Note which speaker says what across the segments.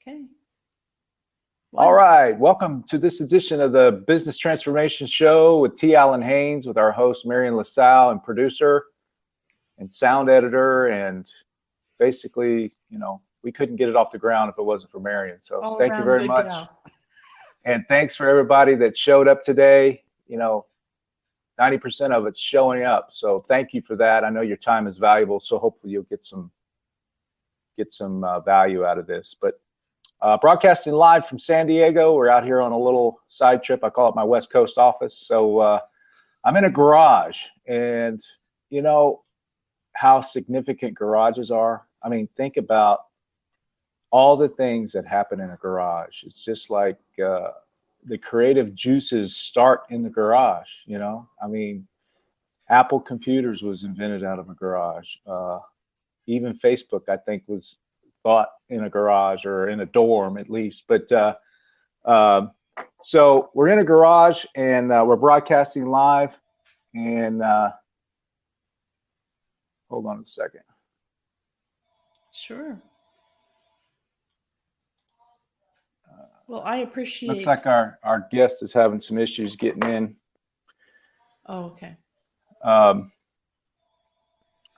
Speaker 1: Okay.
Speaker 2: All right, welcome to this edition of the Business Transformation Show with T. Allen Haynes, with our host Marion LaSalle, and producer and sound editor, and basically, we couldn't get it off the ground if it wasn't for Marion. So
Speaker 1: All
Speaker 2: thank you
Speaker 1: around
Speaker 2: very
Speaker 1: good
Speaker 2: much,
Speaker 1: gal.
Speaker 2: and thanks for everybody that showed up today. 90% of it's showing up, so thank you for that. I know your time is valuable, so hopefully you'll get some value out of this. But broadcasting live from San Diego. We're out here on a little side trip. I call it my West Coast office. So I'm in a garage, and you know how significant garages are. I mean, think about all the things that happen in a garage. It's just like the creative juices start in the garage. I mean, Apple computers was invented out of a garage. Even Facebook, I think, was thought in a garage or in a dorm at least. But so we're in a garage, and we're broadcasting live. And hold on a second.
Speaker 1: Sure. Well, I appreciate.
Speaker 2: Looks like our guest is having some issues getting in.
Speaker 1: Oh, okay.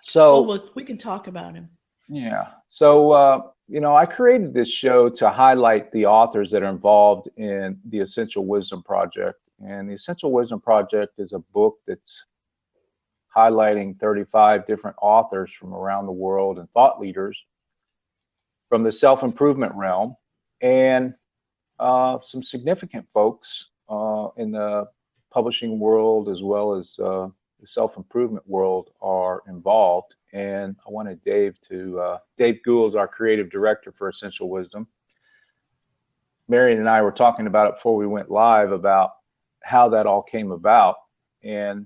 Speaker 2: So
Speaker 1: well, we can talk about him.
Speaker 2: Yeah. So, I created this show to highlight the authors that are involved in the Essential Wisdom Project. And the Essential Wisdom Project is a book that's highlighting 35 different authors from around the world and thought leaders from the self-improvement realm. And some significant folks in the publishing world as well as the self-improvement world are involved. And I wanted Dave Gould is our creative director for Essential Wisdom. Marion and I were talking about it before we went live about how that all came about. And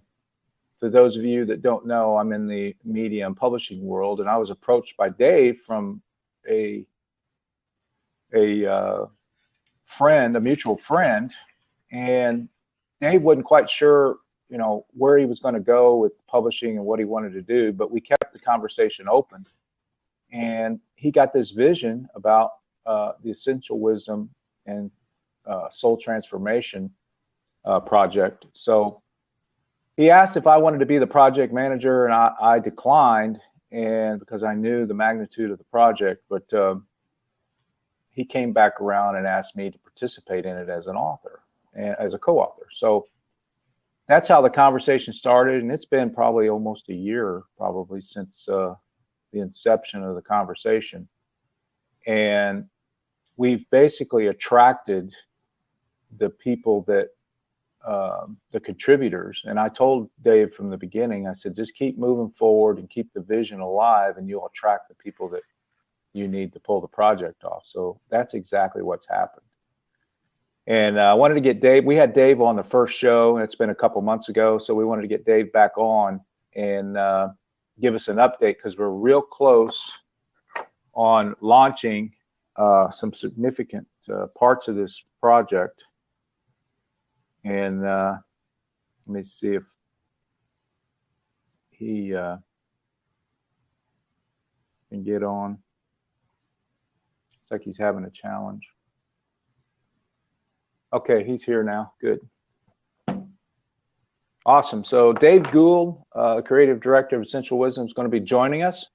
Speaker 2: for those of you that don't know, I'm in the media and publishing world, and I was approached by Dave from a friend, a mutual friend, and Dave wasn't quite sure where he was going to go with publishing and what he wanted to do, but we kept the conversation open, and he got this vision about the Essential Wisdom and Soul Transformation project. So he asked if I wanted to be the project manager, and I declined, and because I knew the magnitude of the project, but he came back around and asked me to participate in it as an author, as a co-author. So that's how the conversation started, and it's been probably almost a year since the inception of the conversation. And we've basically attracted the people that, the contributors. And I told Dave from the beginning, I said, just keep moving forward and keep the vision alive, and you'll attract the people that you need to pull the project off. So that's exactly what's happened. And I wanted to get Dave. We had Dave on the first show, and it's been a couple months ago. So we wanted to get Dave back on and give us an update, because we're real close on launching some significant parts of this project. And let me see if he can get on. It's like he's having a challenge. Okay, he's here now. Good. Awesome. So Dave Gould, creative director of Essential Wisdom, is going to be joining us.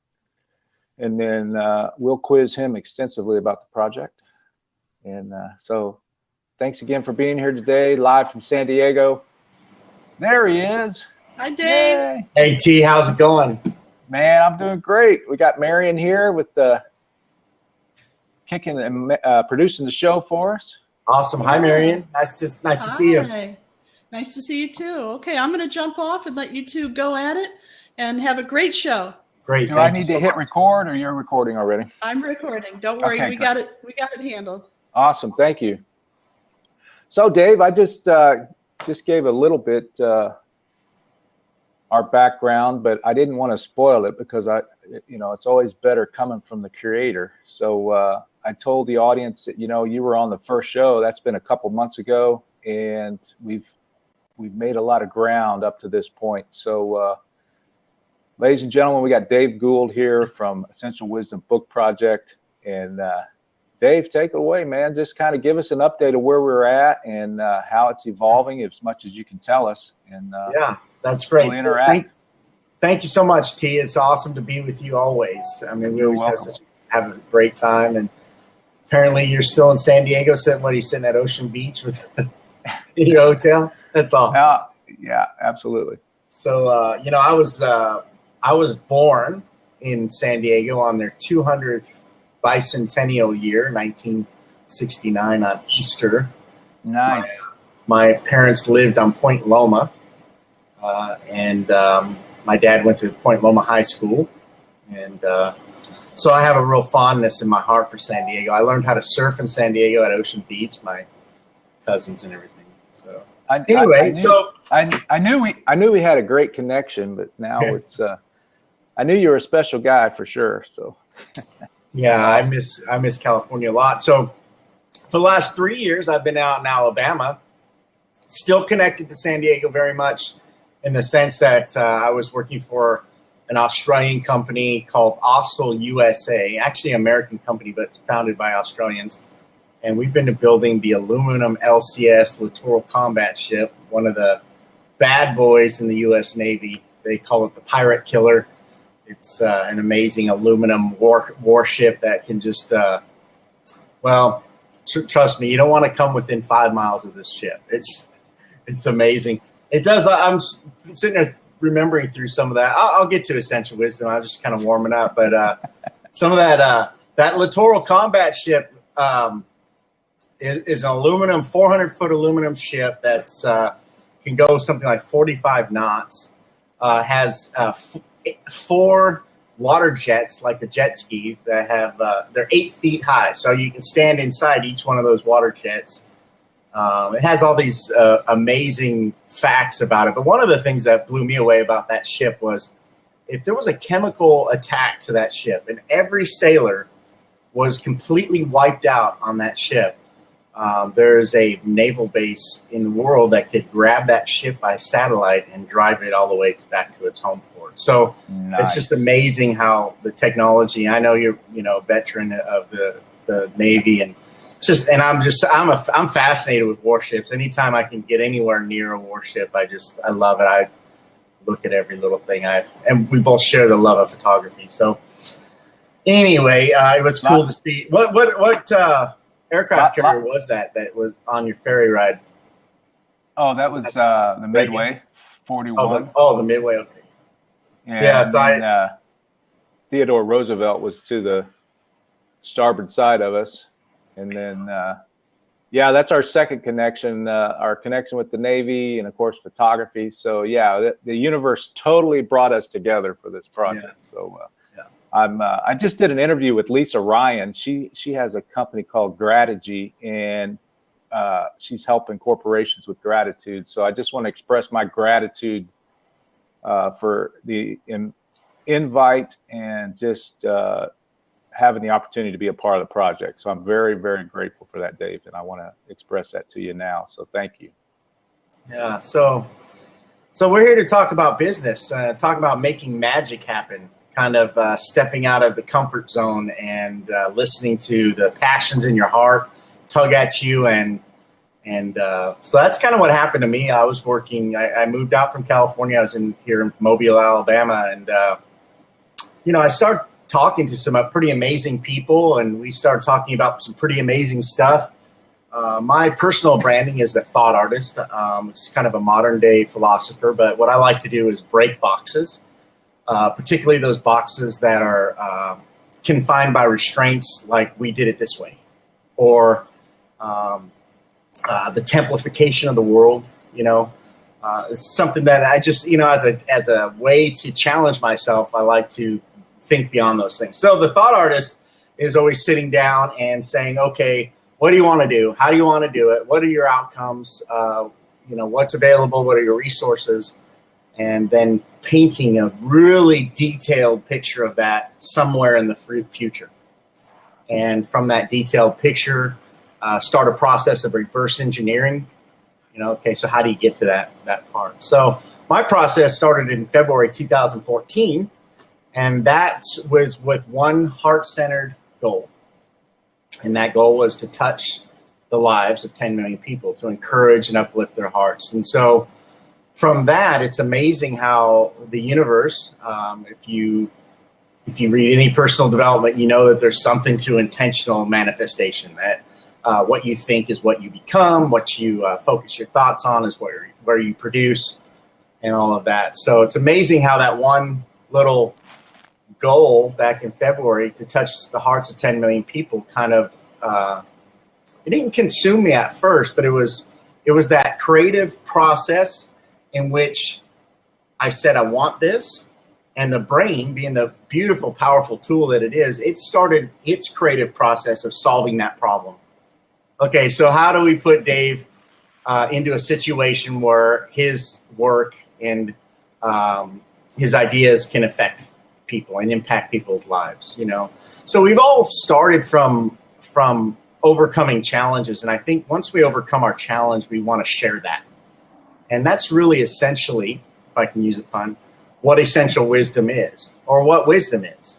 Speaker 2: And then we'll quiz him extensively about the project. And so thanks again for being here today, live from San Diego. There he is.
Speaker 1: Hi, Dave.
Speaker 2: Yay.
Speaker 3: Hey, T, how's it going?
Speaker 2: Man, I'm doing great. We got Marion here with the kicking and producing the show for us.
Speaker 3: Awesome. Hi, Marion. Nice to see you.
Speaker 1: Nice to see you too. Okay, I'm going to jump off and let you two go at it and have a great show.
Speaker 3: Great.
Speaker 2: Do I need to hit record, or you're recording already?
Speaker 1: I'm recording. Don't worry.
Speaker 2: Okay,
Speaker 1: we got it handled.
Speaker 2: Awesome. Thank you. So Dave, I just gave a little bit our background, but I didn't want to spoil it, because it's always better coming from the creator. So I told the audience that, you were on the first show. That's been a couple months ago, and we've made a lot of ground up to this point. So ladies and gentlemen, we got Dave Gould here from Essential Wisdom Book Project, and Dave, take it away, man. Just kind of give us an update of where we're at and how it's evolving as much as you can tell us. And
Speaker 3: yeah, that's great.
Speaker 2: We'll interact.
Speaker 3: Thank you so much, T. It's awesome to be with you always. I mean, we always have a great time. And apparently you're still in San Diego sitting at Ocean Beach with in your hotel. That's awesome.
Speaker 2: Yeah, absolutely.
Speaker 3: So, you know, I was born in San Diego on their 200th bicentennial year, 1969 on Easter.
Speaker 2: Nice.
Speaker 3: My parents lived on Point Loma, and my dad went to Point Loma High School. And so I have a real fondness in my heart for San Diego. I learned how to surf in San Diego at Ocean Beach, my cousins and everything. So
Speaker 2: I knew we had a great connection, but now it's I knew you were a special guy for sure. So
Speaker 3: yeah, I miss California a lot. So for the last 3 years, I've been out in Alabama, still connected to San Diego very much in the sense that I was working for an Australian company called Austal USA, actually an American company, but founded by Australians. And we've been building the aluminum LCS Littoral Combat Ship, one of the bad boys in the U.S. Navy. They call it the Pirate Killer. It's an amazing aluminum warship that can just, trust me, you don't want to come within 5 miles of this ship. It's amazing. It does. I'm sitting there remembering through some of that. I'll get to Essential Wisdom. I'm just kind of warming up, but some of that Littoral Combat Ship is an aluminum, 400-foot aluminum ship that's can go something like 45 knots. Has 4 water jets, like a jet ski, that have they're 8 feet high, so you can stand inside each one of those water jets. It has all these amazing facts about it, but one of the things that blew me away about that ship was if there was a chemical attack to that ship and every sailor was completely wiped out on that ship, there's a naval base in the world that could grab that ship by satellite and drive it all the way back to its home port. So
Speaker 2: nice.
Speaker 3: It's just amazing how the technology. I know you're a veteran of the Navy, and I'm fascinated with warships. Anytime I can get anywhere near a warship, I love it. I look at every little thing. And we both share the love of photography. So anyway, it was cool to see what aircraft carrier was that was on your ferry ride?
Speaker 2: Oh, that was the Midway 41.
Speaker 3: The Midway. Okay.
Speaker 2: Yeah. Theodore Roosevelt was to the starboard side of us, and then that's our second connection. Our connection with the Navy, and of course photography. So the universe totally brought us together for this project. Yeah. So. I just did an interview with Lisa Ryan. She has a company called Grategy, and she's helping corporations with gratitude. So I just want to express my gratitude for the invite and just having the opportunity to be a part of the project. So I'm very, very grateful for that, Dave, and I want to express that to you now. So thank you.
Speaker 3: Yeah. So we're here to talk about business, talk about making magic happen. Kind of stepping out of the comfort zone and listening to the passions in your heart tug at you, and so that's kind of what happened to me. I was working. I moved out from California. I was here in Mobile, Alabama, and I started talking to some pretty amazing people, and we started talking about some pretty amazing stuff. My personal branding is the thought artist, which is kind of a modern day philosopher. But what I like to do is break boxes. Particularly those boxes that are confined by restraints, like we did it this way, or the templification of the world. It's something that I just, as a way to challenge myself, I like to think beyond those things. So the thought artist is always sitting down and saying, okay, what do you want to do? How do you want to do it? What are your outcomes? What's available? What are your resources? And then painting a really detailed picture of that somewhere in the future. And from that detailed picture, start a process of reverse engineering. Okay, so how do you get to that part? So my process started in February 2014, and that was with one heart-centered goal. And that goal was to touch the lives of 10 million people, to encourage and uplift their hearts. And so from that, it's amazing how the universe, if you read any personal development, you know that there's something to intentional manifestation, that what you think is what you become, what you focus your thoughts on is where you produce, and all of that. So it's amazing how that one little goal back in February to touch the hearts of 10 million people kind of, it didn't consume me at first, but it was that creative process in which I said, I want this. And the brain, being the beautiful, powerful tool that it is, it started its creative process of solving that problem. Okay, so how do we put Dave into a situation where his work and his ideas can affect people and impact people's lives, you know? So we've all started from overcoming challenges. And I think once we overcome our challenge, we want to share that. And that's really essentially, if I can use a pun, what essential wisdom is, or what wisdom is.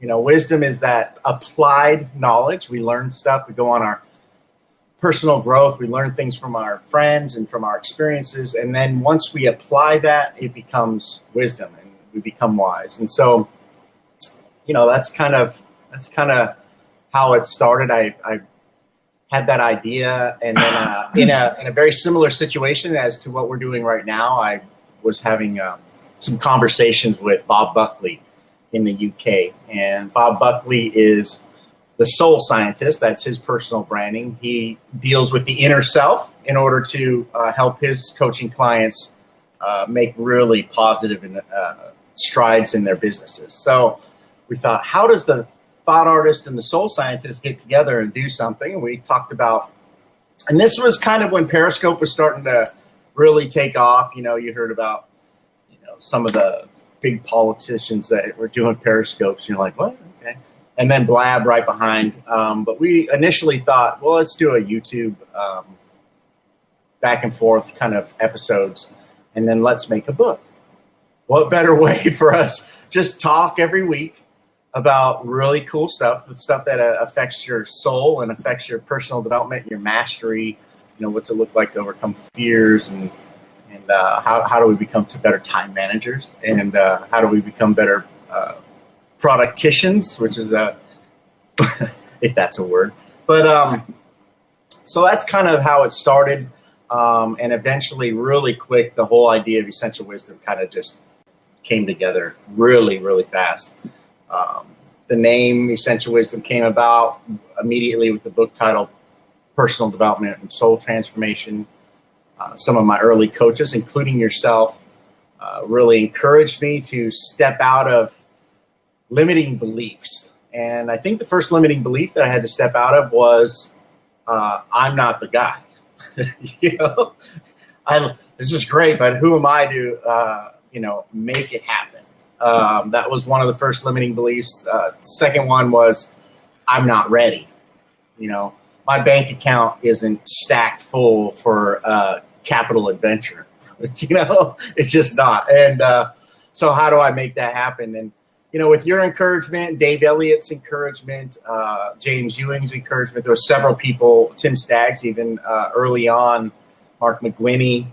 Speaker 3: You know, wisdom is that applied knowledge. We learn stuff. We go on our personal growth. We learn things from our friends and from our experiences. And then once we apply that, it becomes wisdom and we become wise. And so, you know, that's kind of how it started. I had that idea, and then in a very similar situation as to what we're doing right now, I was having some conversations with Bob Buckley in the UK. And Bob Buckley is the soul scientist. That's his personal branding. He deals with the inner self in order to help his coaching clients make really positive strides in their businesses. So we thought, how does the thought artist and the soul scientist get together and do something? And we talked about, and this was kind of when Periscope was starting to really take off. You know, you heard about, you know, some of the big politicians that were doing Periscopes. And you're like, what? Okay. And then Blab right behind. But we initially thought, well, let's do a YouTube back and forth kind of episodes, and then let's make a book. What better way for us? Just talk every week about really cool stuff, the stuff that affects your soul and affects your personal development, your mastery. You know, what's it look like to overcome fears, and how do we become better time managers, and how do we become better producticians, which is if that's a word. But so that's kind of how it started, and eventually, really quick, the whole idea of essential wisdom kind of just came together really, really fast. The name Essential Wisdom came about immediately with the book title Personal Development and Soul Transformation. Some of my early coaches, including yourself, really encouraged me to step out of limiting beliefs. And I think the first limiting belief that I had to step out of was, I'm not the guy. You know, this is great, but who am I to, you know, make it happen? That was one of the first limiting beliefs. Second one was, I'm not ready. You know, my bank account isn't stacked full for capital adventure. You know, it's just not. And so how do I make that happen? And, you know, with your encouragement, Dave Elliott's encouragement, James Ewing's encouragement, there were several people, Tim Staggs even early on, Mark McGuinney,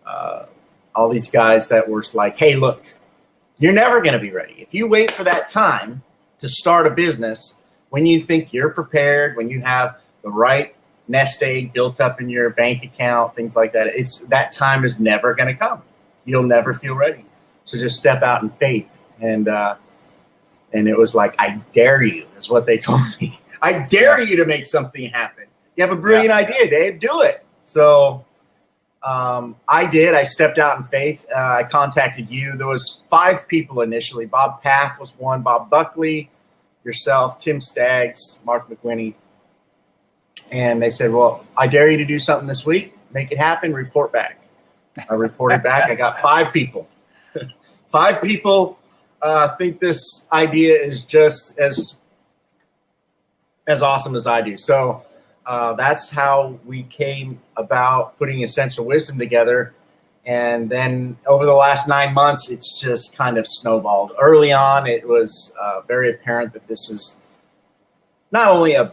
Speaker 3: all these guys that were like, hey, look, you're never going to be ready. If you wait for that time to start a business, when you think you're prepared, when you have the right nest egg built up in your bank account, things like that, that time is never going to come. You'll never feel ready. So just step out in faith. And it was like, I dare you, is what they told me. I dare you to make something happen. You have a brilliant idea, Dave. Do it. So I did. I stepped out in faith. I contacted you. There was 5 people initially. Bob Paff was one. Bob Buckley, yourself, Tim Staggs, Mark McGuinney. And they said, well, I dare you to do something this week. Make it happen. Report back. I reported back. I got 5 people. 5 people think this idea is just as awesome as I do. So that's how we came about putting Essential Wisdom together. And then over the last 9 months, it's just kind of snowballed. Early on, it was very apparent that this is not only a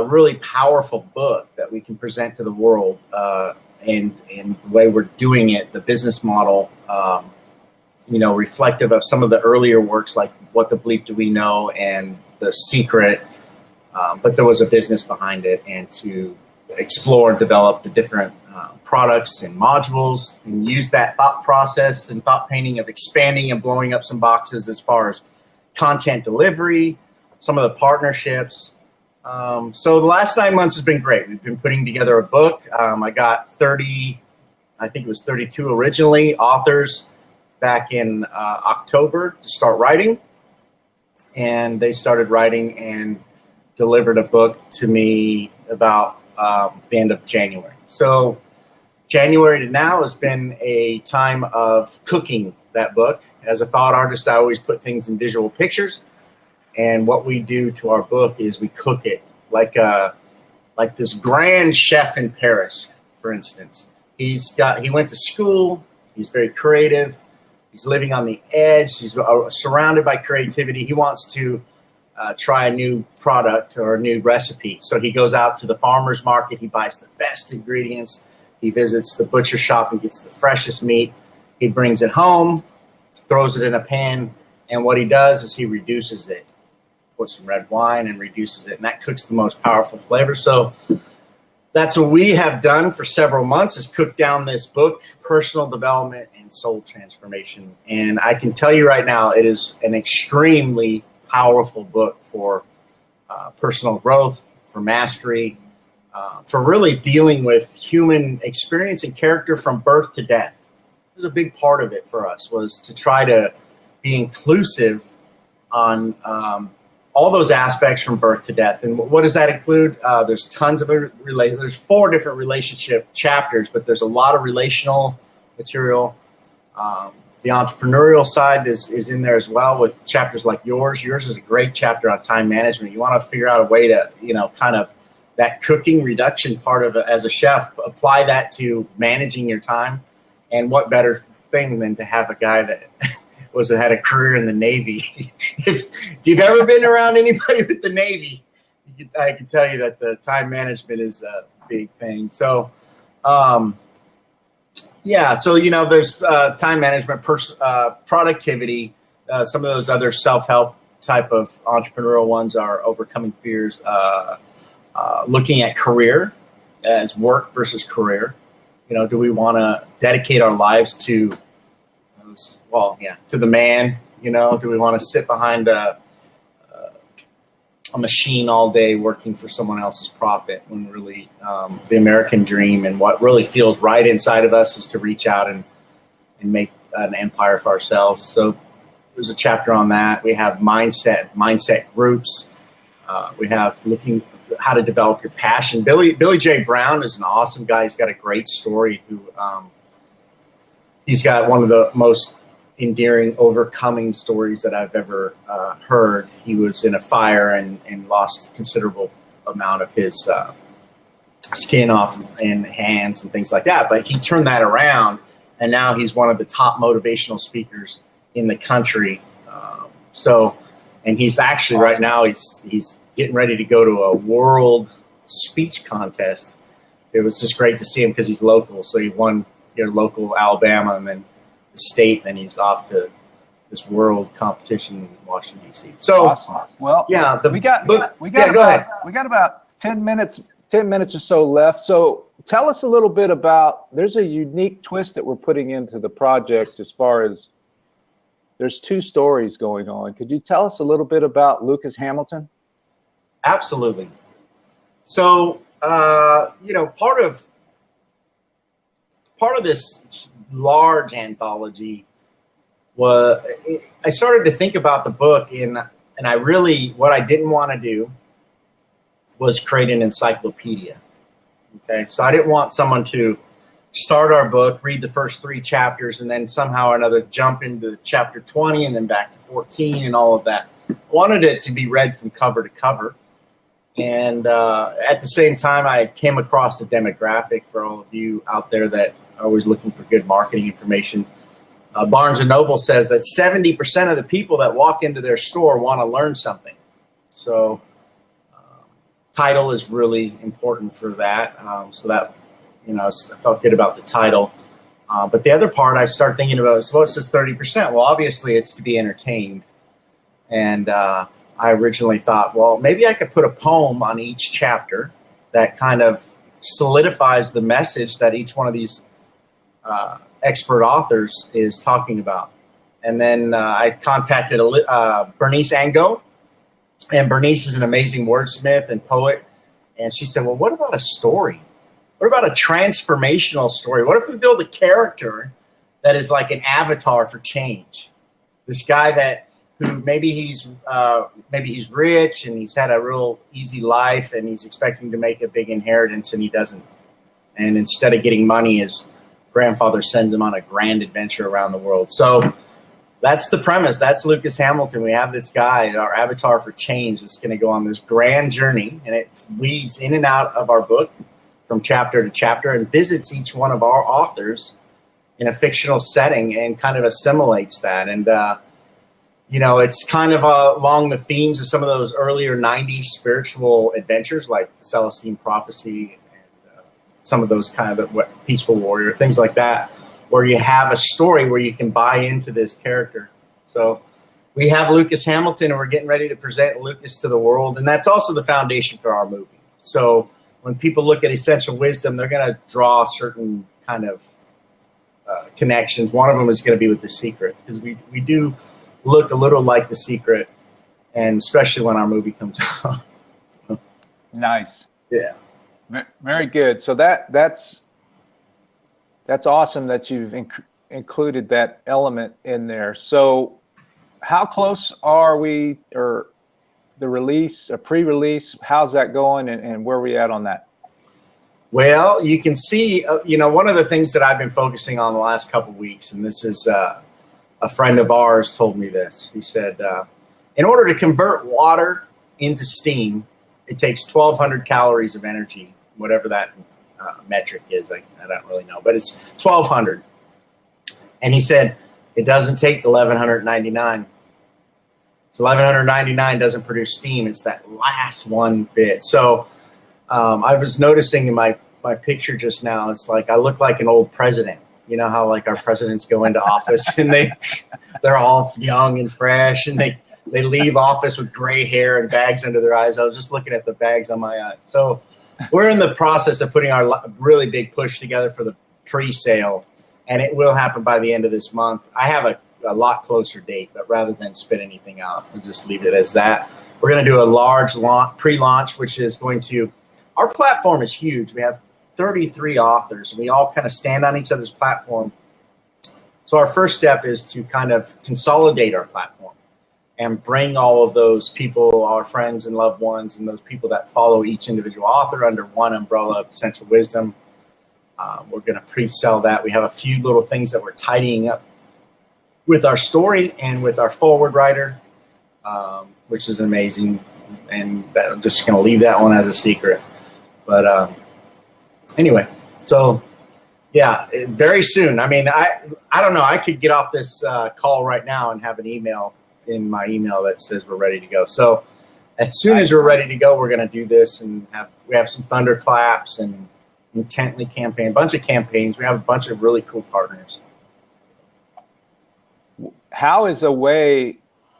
Speaker 3: really powerful book that we can present to the world, and the way we're doing it, the business model, reflective of some of the earlier works like What the Bleep Do We Know and The Secret, but there was a business behind it, and to explore and develop the different products and modules, and use that thought process and thought painting of expanding and blowing up some boxes as far as content delivery, some of the partnerships. So the last 9 months has been great. We've been putting together a book. I got 30, I think it was 32 originally, authors back in October to start writing. And they started writing and delivered a book to me about the end of January. So January to now has been a time of cooking that book. As a thought artist, I always put things in visual pictures. And what we do to our book is we cook it like this grand chef in Paris, for instance. He went to school. He's very creative. He's living on the edge. He's surrounded by creativity. He wants to try a new product or a new recipe. So he goes out to the farmer's market. He buys the best ingredients. He visits the butcher shop and gets the freshest meat. He brings it home, throws it in a pan, and what he does is he reduces it. Puts some red wine and reduces it, and that cooks the most powerful flavor. So that's what we have done for several months, is cook down this book, Personal Development and Soul Transformation. And I can tell you right now, it is an extremely powerful book for personal growth, for mastery, for really dealing with human experience and character from birth to death. It was a big part of it for us, was to try to be inclusive on all those aspects from birth to death. And what does that include? There's tons of there's 4 different relationship chapters, but there's a lot of relational material. The entrepreneurial side is in there as well, with chapters like yours. Yours is a great chapter on time management. You want to figure out a way to, kind of that cooking reduction part of it as a chef, apply that to managing your time. And what better thing than to have a guy that had a career in the Navy. If you've ever been around anybody with the Navy, I can tell you that the time management is a big thing. So, there's time management, productivity. Some of those other self-help type of entrepreneurial ones are overcoming fears, looking at career as work versus career. Do we want to dedicate our lives to the man? Do we want to sit behind a machine all day working for someone else's profit, when really the American dream and what really feels right inside of us is to reach out and make an empire for ourselves? So there's a chapter on that. We have mindset groups. We have looking how to develop your passion. Billy J. Brown is an awesome guy. He's got a great story. He's got one of the most endearing overcoming stories that I've ever heard. He was in a fire and lost a considerable amount of his skin off and hands and things like that. But he turned that around, and now he's one of the top motivational speakers in the country. And he's actually right now he's getting ready to go to a world speech contest. It was just great to see him because he's local. So he won local Alabama, and then the state, then he's off to this world competition in Washington, D.C. So
Speaker 2: awesome. Well,
Speaker 3: yeah,
Speaker 2: we got about 10 minutes or so left. So tell us a little bit about, there's a unique twist that we're putting into the project as far as there's 2 stories going on. Could you tell us a little bit about Lucas Hamilton?
Speaker 3: Absolutely. So, part of this large anthology was, I started to think about the book, and I really, what I didn't want to do was create an encyclopedia. Okay. So I didn't want someone to start our book, read the first 3 chapters, and then somehow or another jump into chapter 20 and then back to 14 and all of that. I wanted it to be read from cover to cover. And at the same time, I came across a demographic for all of you out there that are always looking for good marketing information. Barnes & Noble says that 70% of the people that walk into their store want to learn something. So title is really important for that. So that, I felt good about the title. But the other part I started thinking about is, what's this 30%? Well, obviously it's to be entertained. And I originally thought, well, maybe I could put a poem on each chapter that kind of solidifies the message that each one of these expert authors is talking about. And then I contacted Bernice Ango. And Bernice is an amazing wordsmith and poet. And she said, well, what about a story? What about a transformational story? What if we build a character that is like an avatar for change? This guy who maybe he's rich and he's had a real easy life and he's expecting to make a big inheritance and he doesn't. And instead of getting money, his grandfather sends him on a grand adventure around the world. So that's the premise. That's Lucas Hamilton. We have this guy, our avatar for change, that's going to go on this grand journey, and it weeds in and out of our book from chapter to chapter and visits each one of our authors in a fictional setting and kind of assimilates that. And, it's kind of along the themes of some of those earlier 90s spiritual adventures like the Celestine Prophecy and some of those kind of Peaceful Warrior, things like that, where you have a story where you can buy into this character. So we have Lucas Hamilton, and we're getting ready to present Lucas to the world. And that's also the foundation for our movie. So when people look at Essential Wisdom, they're going to draw certain kind of connections. One of them is going to be with The Secret, because we do look a little like The Secret, and especially when our movie comes out. So,
Speaker 2: nice.
Speaker 3: Yeah.
Speaker 2: Very good. So that's awesome that you've included that element in there. So how close are we, or the release, a pre-release, how's that going, and where are we at on that?
Speaker 3: Well, you can see, one of the things that I've been focusing on the last couple of weeks, and this is a friend of ours told me this. He said, in order to convert water into steam, it takes 1,200 calories of energy, whatever that metric is. I don't really know, but it's 1,200. And he said, it doesn't take 1,199. So 1,199 doesn't produce steam. It's that last one bit. So I was noticing in my picture just now, it's like I look like an old president. You know how like our presidents go into office and they're all young and fresh, and they leave office with gray hair and bags under their eyes. I was just looking at the bags on my eyes. So we're in the process of putting our really big push together for the pre-sale, and it will happen by the end of this month. I have a lot closer date, but rather than spit anything out, we'll just leave it as that. We're going to do a large pre-launch, which is going to, our platform is huge. We have 33 authors, and we all kind of stand on each other's platform. So our first step is to kind of consolidate our platform and bring all of those people, our friends and loved ones, and those people that follow each individual author under one umbrella of Essential Wisdom. We're going to pre-sell that. We have a few little things that we're tidying up with our story and with our forward writer, which is amazing. And I'm just going to leave that one as a secret. But anyway, so yeah, very soon. I mean, I don't know. I could get off this call right now and have an email in my email that says we're ready to go. So as soon as we're ready to go, we're going to do this, and we have some thunderclaps and Intently campaign, a bunch of campaigns. We have a bunch of really cool partners.
Speaker 2: How is a way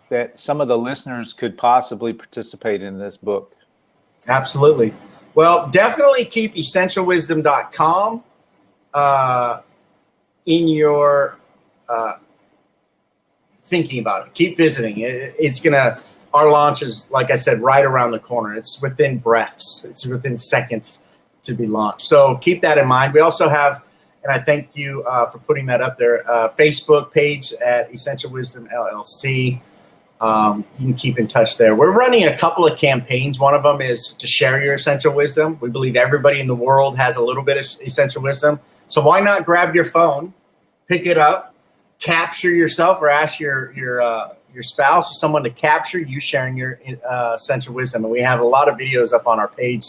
Speaker 2: that some of the listeners could possibly participate in this book?
Speaker 3: Absolutely. Well, definitely keep essentialwisdom.com in your thinking about it. Keep visiting. It's going to, our launch is, like I said, right around the corner. It's within breaths. It's within seconds to be launched. So keep that in mind. We also have, and I thank you for putting that up there, Facebook page at Essential Wisdom LLC. You can keep in touch there. We're running a couple of campaigns. One of them is to share your essential wisdom. We believe everybody in the world has a little bit of essential wisdom. So why not grab your phone, pick it up, capture yourself, or ask your spouse or someone to capture you sharing your essential wisdom. And we have a lot of videos up on our page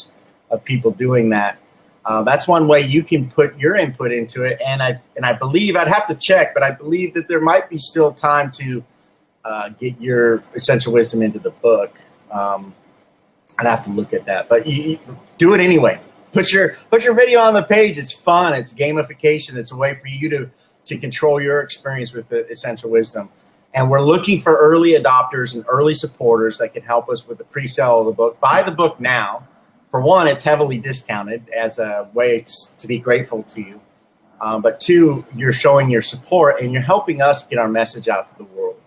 Speaker 3: of people doing that. That's one way you can put your input into it. And I believe, I'd have to check, but I believe that there might be still time to get your essential wisdom into the book. I'd have to look at that, but you do it anyway. Put your video on the page. It's fun. It's gamification. It's a way for you to control your experience with the Essential Wisdom. And we're looking for early adopters and early supporters that can help us with the pre-sale of the book. Buy the book now. For one, it's heavily discounted as a way to be grateful to you. But two, you're showing your support and you're helping us get our message out to the world.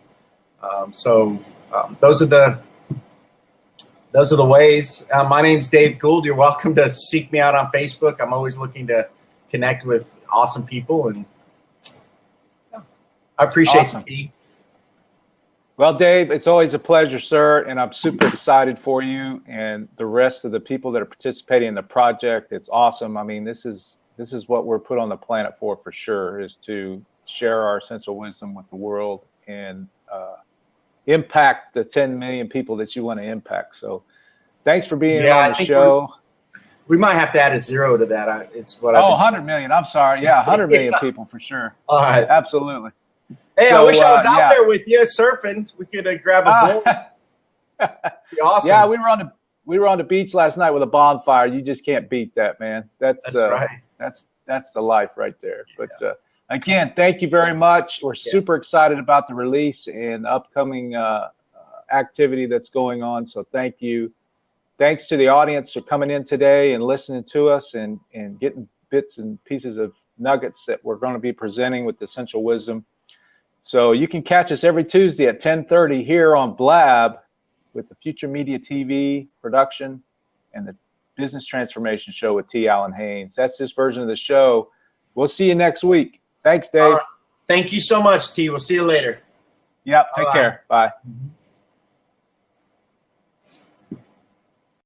Speaker 3: Those are the ways. My name's Dave Gould. You're welcome to seek me out on Facebook. I'm always looking to connect with awesome people, and I appreciate
Speaker 2: Awesome.
Speaker 3: you.
Speaker 2: Well, Dave, it's always a pleasure, sir, and I'm super excited for you and the rest of the people that are participating in the project. It's awesome. I mean, this is what we're put on the planet for sure, is to share our essential wisdom with the world and impact the 10 million people that you want to impact. So thanks for being on the show.
Speaker 3: We might have to add a zero to that. It's what
Speaker 2: 100 million. I'm sorry. Yeah, 100 million people for sure.
Speaker 3: All right.
Speaker 2: Absolutely.
Speaker 3: Hey,
Speaker 2: So,
Speaker 3: I wish I was out
Speaker 2: yeah.
Speaker 3: there with you surfing. We could grab a boat. Be awesome.
Speaker 2: Yeah, we were on the beach last night with a bonfire. You just can't beat that, man. That's
Speaker 3: right.
Speaker 2: That's the life right there. But again, thank you very much. We're super excited about the release and upcoming activity that's going on. So thank you. Thanks to the audience for coming in today and listening to us and getting bits and pieces of nuggets that we're going to be presenting with Essential Wisdom. So you can catch us every Tuesday at 10:30 here on Blab with the Future Media TV production and the Business Transformation Show with T. Allen Haynes. That's this version of the show. We'll see you next week. Thanks, Dave.
Speaker 3: Thank you so much, T. We'll see you later.
Speaker 2: Yep. Take care. Bye.
Speaker 3: Mhm.